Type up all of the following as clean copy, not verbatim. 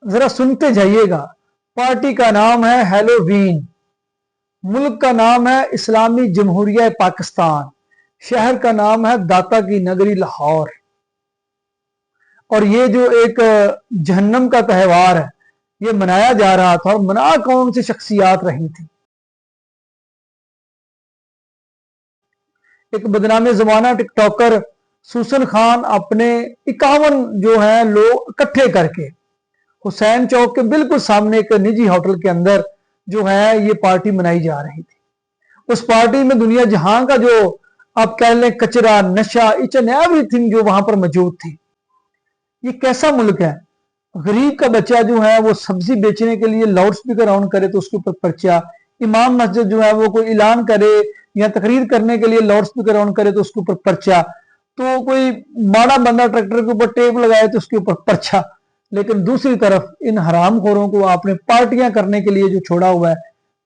जरा सुनते जाइएगा। पार्टी का नाम है हैलोवीन, मुल्क का नाम है इस्लामी जमहूरिया पाकिस्तान, शहर का नाम है दाता की नगरी लाहौर। और ये जो एक जहन्नम का त्यौहार है ये मनाया जा रहा था, और मना कौन सी शख्सियात रही थी। एक बदनाम जमाना टिकटॉकर सुसन खान अपने 51 जो है लोग इकट्ठे करके हुसैन चौक के बिल्कुल सामने एक निजी होटल के अंदर जो है ये पार्टी मनाई जा रही थी। उस पार्टी में दुनिया जहां का जो आप कह लें कचरा, नशा, इच एंड एवरीथिंग जो वहां पर मौजूद थी। ये कैसा मुल्क है? गरीब का बच्चा जो है वो सब्जी बेचने के लिए लाउड स्पीकर ऑन करे तो उसके ऊपर पर्चा, इमाम मस्जिद जो है वो कोई ऐलान करे या तकरीर करने के लिए लाउड स्पीकर ऑन करे तो उसके ऊपर पर्चा, तो कोई माड़ा बंदा ट्रैक्टर के ऊपर टेप लगाए तो उसके ऊपर पर्चा। लेकिन दूसरी तरफ इन हरामखोरों को आपने पार्टियां करने के लिए जो छोड़ा हुआ है,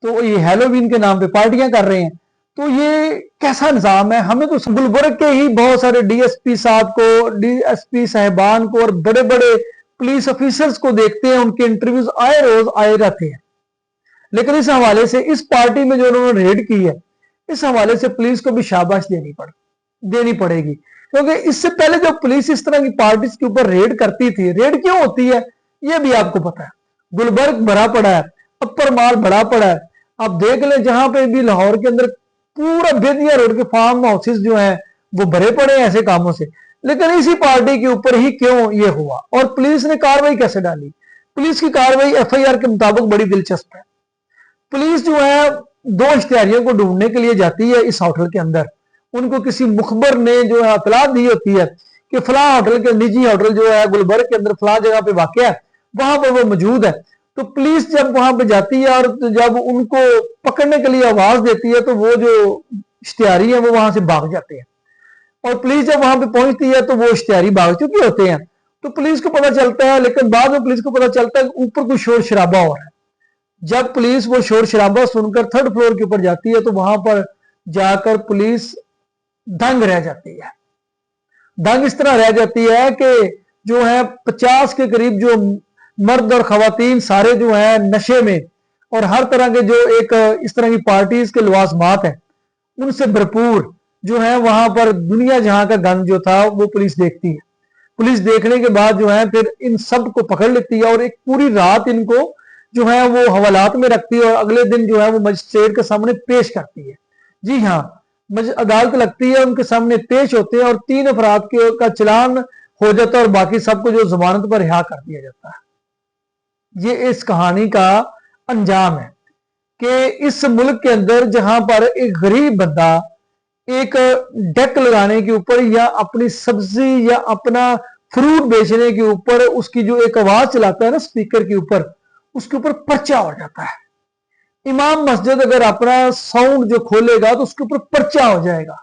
तो ये हैलोवीन के नाम पे पार्टियां कर रहे हैं। तो ये कैसा निजाम है? हमें तो गुलबर्ग के ही बहुत सारे डीएसपी साहब को, डीएसपी साहिबान को और बड़े बड़े पुलिस ऑफिसर्स को देखते हैं, उनके इंटरव्यूज आए रोज आए रहते हैं। लेकिन इस हवाले से इस पार्टी में जो उन्होंने रेड की है, इस हवाले से पुलिस को भी शाबाश देनी पड़ेगी। क्योंकि इससे पहले जब पुलिस इस तरह की पार्टीज के ऊपर रेड करती थी, रेड क्यों होती है ये भी आपको पता है। गुलबर्ग भरा पड़ा है, अपर माल भरा पड़ा है। आप देख लें जहां पे भी लाहौर के अंदर पूरा बेदिया रोड के फार्म हाउसेस जो हैं वो भरे पड़े हैं ऐसे कामों से। लेकिन इसी पार्टी के ऊपर ही क्यों ये हुआ, और पुलिस ने कार्रवाई कैसे डाली? पुलिस की कार्रवाई एफआईआर के मुताबिक बड़ी दिलचस्प है। पुलिस जो है 2 इश्तिहारियों को ढूंढने के लिए जाती है इस होटल के अंदर। उनको किसी मुखबर ने जो है इतला दी होती है कि फलां होटल के निजी होटल जो है गुलबर्ग के अंदर फलां जगह पे वाक़ है, वहां पर वो मौजूद है। तो पुलिस जब वहां पे जाती है और जब उनको पकड़ने के लिए आवाज देती है तो वो जो इश्तिहारी है वो वहां से भाग जाते हैं। और पुलिस जब वहां पे पहुंचती है तो वो इश्तिहारी भाग चुके होते हैं। तो पुलिस को पता चलता है, लेकिन बाद में पुलिस को पता चलता है ऊपर कोई शोर शराबा हो रहा है। जब पुलिस वो शोर शराबा सुनकर 3rd फ्लोर के ऊपर जाती है तो वहां पर जाकर पुलिस दंग रह जाती है। दंग इस तरह रह जाती है कि जो है 50 के करीब जो मर्द और खवातीन सारे जो है नशे में और हर तरह के जो एक इस तरह की पार्टीज के लवाजमात है उनसे भरपूर जो है वहां पर दुनिया जहां का गंद जो था वो पुलिस देखती है। पुलिस देखने के बाद जो है फिर इन सब को पकड़ लेती है और एक पूरी रात इनको जो है वो हवालात में रखती है और अगले दिन जो है वो मजिस्ट्रेट के सामने पेश करती है। जी हाँ, अदालत लगती है, उनके सामने पेश होते हैं और 3 अफराद का चलान हो जाता है और बाकी सबको जो जमानत पर रिहा कर दिया जाता है। ये इस कहानी का अंजाम है कि इस मुल्क के अंदर जहां पर एक गरीब बंदा एक डेक लगाने के ऊपर या अपनी सब्जी या अपना फ्रूट बेचने के ऊपर उसकी जो एक आवाज चलाता है ना स्पीकर के ऊपर, उसके ऊपर पर्चा हो जाता है। इमाम मस्जिद अगर अपना साउंड जो खोलेगा तो उसके ऊपर पर्चा हो जाएगा।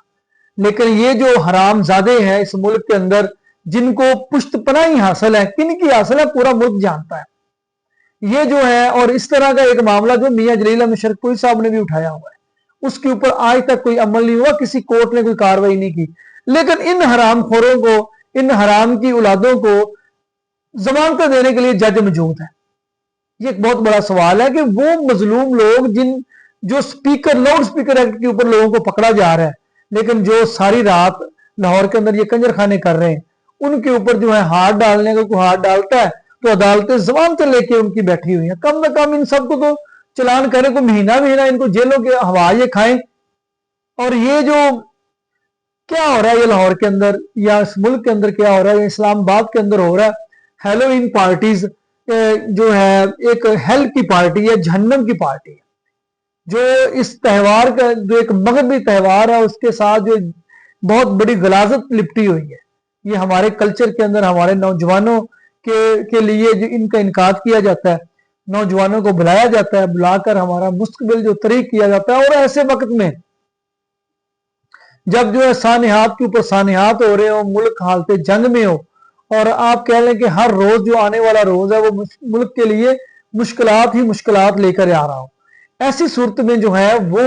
लेकिन ये जो हरामजादे हैं इस मुल्क के अंदर जिनको पुश्तपनाही हासिल है, किनकी हासिल है पूरा मुल्क जानता है। ये जो है और इस तरह का एक मामला जो मियां जलील अहमद शरकोई साहब ने भी उठाया हुआ है, उसके ऊपर आज तक कोई अमल नहीं हुआ, किसी कोर्ट ने कोई कार्रवाई नहीं की। लेकिन इन हरामखोरों को, इन हराम की औलादों को जमानत देने के लिए जज मौजूद है। ये एक बहुत बड़ा सवाल है कि वो मजलूम लोग जो स्पीकर लाउड स्पीकर एक्ट के ऊपर लोगों को पकड़ा जा रहा है, लेकिन जो सारी रात लाहौर के अंदर ये कंजर खाने कर रहे हैं, उनके ऊपर जो है हाथ डालने का कोई हाथ डालता है तो अदालतें जमानतें लेके उनकी बैठी हुई हैं। कम न कम इन सबको तो चलान करें, को महीना इनको जेलों के हवा ये खाएं। और ये जो क्या हो रहा है ये लाहौर के अंदर या इस मुल्क के अंदर क्या हो रहा है, इस्लामाबाद के अंदर हो रहा है, हैलोवीन पार्टीज जो है एक हेल की पार्टी है, जहन्नम की पार्टी है। जो इस त्यौहार का जो एक मगरबी त्यौहार है उसके साथ जो बहुत बड़ी गलाजत लिपटी हुई है। ये हमारे कल्चर के अंदर हमारे नौजवानों के लिए जो इनका इनकाद किया जाता है, नौजवानों को बुलाया जाता है, बुलाकर हमारा मुस्तकबिल जो तरीक किया जाता है। और ऐसे वक्त में जब जो है सानिहात के ऊपर सानिहात हो रहे हो, मुल्क हालत जंग में हो, और आप कह लें कि हर रोज जो आने वाला रोज है वो मुल्क के लिए मुश्किलात ही मुश्किलात लेकर आ रहा हो, ऐसी सूरत में जो है वो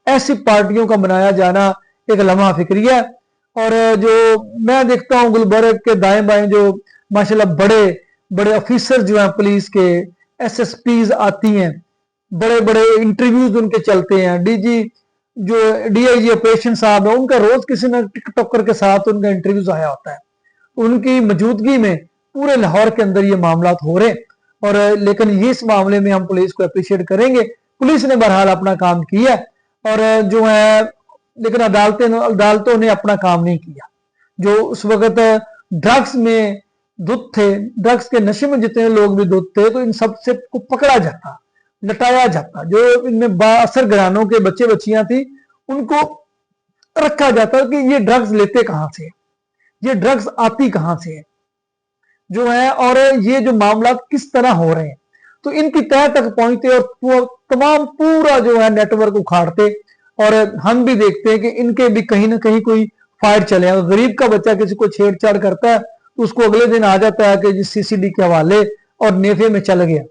ऐसी पार्टियों का बनाया जाना एक लम्हा फिक्रिया है। और जो मैं देखता हूँ गुलबर्ग के दाएं बाएं जो माशाल्लाह बड़े बड़े ऑफिसर जो हैं पुलिस के, SSPs आती हैं, बड़े बड़े इंटरव्यूज उनके चलते हैं, जो DIG ऑपरेशन साहब है उनका रोज किसी न टिकटॉकर के साथ उनका इंटरव्यूज आया होता है। उनकी मौजूदगी में पूरे लाहौर के अंदर ये मामला हो रहे हैं। और लेकिन इस मामले में हम पुलिस को अप्रिशिएट करेंगे, पुलिस ने बहरहाल अपना काम किया और जो है, लेकिन अदालतों ने अपना काम नहीं किया। जो उस वक्त ड्रग्स में धुत थे, ड्रग्स के नशे में जितने लोग भी धुत थे, तो इन सबसे को पकड़ा जाता, लटाया जाता। जो इनमें बाअसर घरानों के बच्चे बच्चियां थी उनको रखा जाता कि ये ड्रग्स लेते कहां से, ये ड्रग्स आती कहां से है जो है, और ये जो मामला किस तरह हो रहे हैं। तो इनकी तह तक पहुंचते और तमाम पूरा जो है नेटवर्क उखाड़ते। और हम भी देखते हैं कि इनके भी कहीं ना कहीं कोई फायर चले। अगर गरीब का बच्चा किसी को छेड़छाड़ करता है तो उसको अगले दिन आ जाता है कि CCD के हवाले और नेफे में चल गया।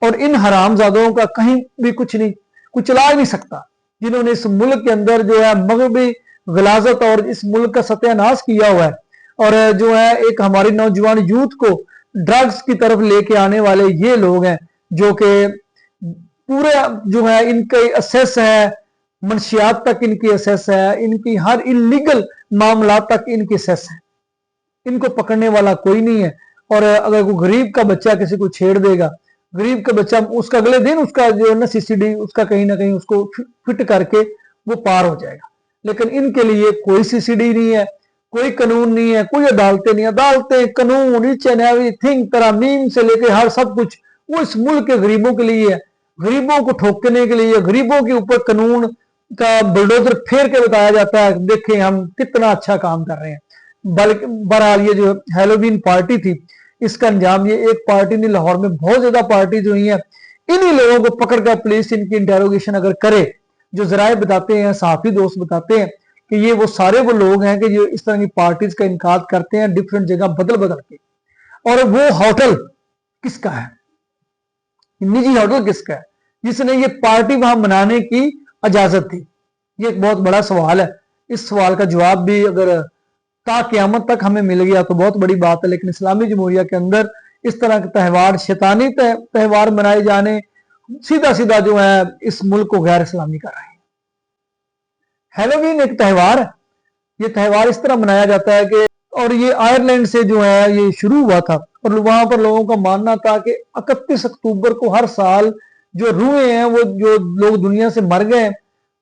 और इन हरामजादों का कहीं भी कुछ नहीं, कुछ चला नहीं सकता, जिन्होंने इस मुल्क के अंदर जो है मगरबी गलाजत और इस मुल्क का सत्यानाश किया हुआ है। और जो है एक हमारी नौजवान यूथ को ड्रग्स की तरफ लेके आने वाले ये लोग हैं, जो कि पूरे जो है इनके असेस है, मंशियात तक इनकी असेस है, इनकी हर इलीगल मामला तक इनकी असेस है। इनको पकड़ने वाला कोई नहीं है। और अगर कोई गरीब का बच्चा किसी को छेड़ देगा, गरीब का बच्चा उसका अगले दिन उसका जो है ना CCD उसका कहीं ना कहीं उसको फिट करके वो पार हो जाएगा। लेकिन इनके लिए कोई CCD नहीं है, कोई कानून नहीं है, कोई अदालतें नहीं। अदालतें, कानून, ईच एंड एवरीथिंग, तरामीम से लेकर हर सब कुछ वो इस मुल्क के गरीबों के लिए है, गरीबों को ठोकने के लिए, गरीबों के ऊपर कानून का बुलडोजर फेर के बताया जाता है, देखें हम कितना अच्छा काम कर रहे हैं। बल्कि बहरहाल ये जो हैलोवीन पार्टी थी, इसका अंजाम ये एक पार्टी ने, लाहौर में बहुत ज्यादा पार्टी जो हुई है, इन्हीं लोगों को पकड़कर पुलिस इनकी इंटेरोगेशन अगर करे, जो जराए बताते हैं, सहाफी दोस्त बताते हैं कि ये वो सारे वो लोग हैं कि जो इस तरह की पार्टीज का इनकाद करते हैं डिफरेंट जगह बदल बदल के। और वो होटल किसका है, निजी होटल किसका है जिसने ये पार्टी वहां मनाने की इजाजत थी? ये एक बहुत बड़ा सवाल है। इस सवाल का जवाब भी अगर ता क़यामत तक हमें मिल गया तो बहुत बड़ी बात है। लेकिन इस्लामी जमहूरिया के अंदर इस तरह के त्यौहार, शैतानी त्यौहार मनाए जाने सीधा सीधा जो है इस मुल्क को गैर इस्लामी कर रहे हैं। हैलोवीन एक त्यौहार है, ये त्यौहार इस तरह मनाया जाता है कि, और ये आयरलैंड से जो है ये शुरू हुआ था। और वहां पर लोगों का मानना था कि 31 अक्टूबर को हर साल जो रूहें हैं, वो जो लोग दुनिया से मर गए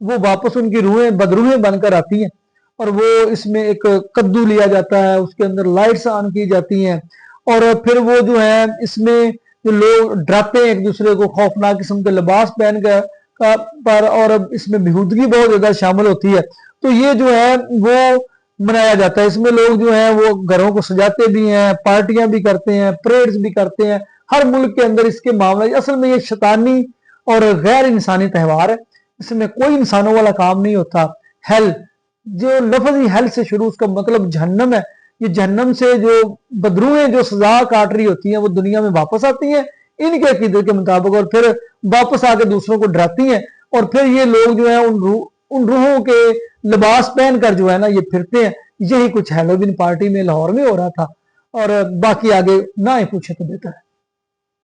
वो वापस उनकी रूहें बदरूहें बनकर आती हैं। और वो इसमें एक कद्दू लिया जाता है, उसके अंदर लाइट्स ऑन की जाती हैं, और फिर वो जो है इसमें जो लोग डराते हैं एक दूसरे को, खौफनाक किस्म के लिबास पहन कर पर, और इसमें बेहूदगी बहुत ज्यादा शामिल होती है। तो ये जो है वो मनाया जाता है। इसमें लोग जो है वो घरों को सजाते भी हैं, पार्टियां भी करते हैं, परेड्स भी करते हैं। हर मुल्क के अंदर इसके मामले, असल में ये शैतानी और गैर इंसानी त्यौहार है, इसमें कोई इंसानों वाला काम नहीं होता। हेल, जो लफ्ज ही हेल से शुरू, उसका मतलब जहन्नम है। ये जहन्नम से जो बदरूहें जो सजा काट रही होती हैं वो दुनिया में वापस आती हैं इनके अकीदे के मुताबिक, और फिर वापस आके दूसरों को डराती हैं। और फिर ये लोग जो है उन रूहों के लिबास पहनकर जो है ना ये फिरते हैं। यही कुछ हैलोवीन पार्टी में लाहौर में हो रहा था। और बाकी आगे ना ही पूछे तो बेहतर है।